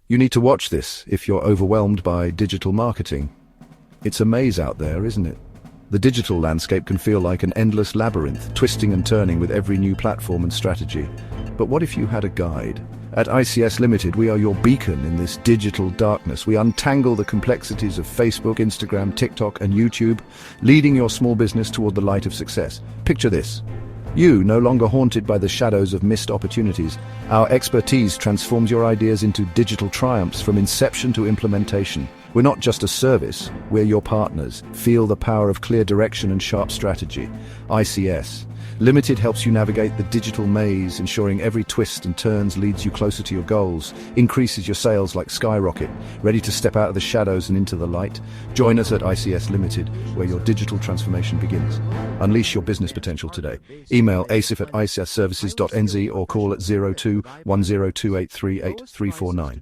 You need to watch this if you're overwhelmed by digital marketing. It's a maze out there, isn't it? The digital landscape can feel like an endless labyrinth, twisting and turning with every new platform and strategy. But what if you had a guide? At ICS Limited, we are your beacon in this digital darkness. We untangle the complexities of Facebook, Instagram, TikTok, and YouTube, leading your small business toward the light of success. Picture this. You, no longer haunted by the shadows of missed opportunities. Our expertise transforms your ideas into digital triumphs from inception to implementation. We're not just a service, we're your partners. Feel the power of clear direction and sharp strategy. ICS Limited helps you navigate the digital maze, ensuring every twist and turns leads you closer to your goals, increases your sales like skyrocket. Ready to step out of the shadows and into the light? Join us at ICS Limited, where your digital transformation begins. Unleash your business potential today. Email asif@icsservices.nz or call at 02 102838 349.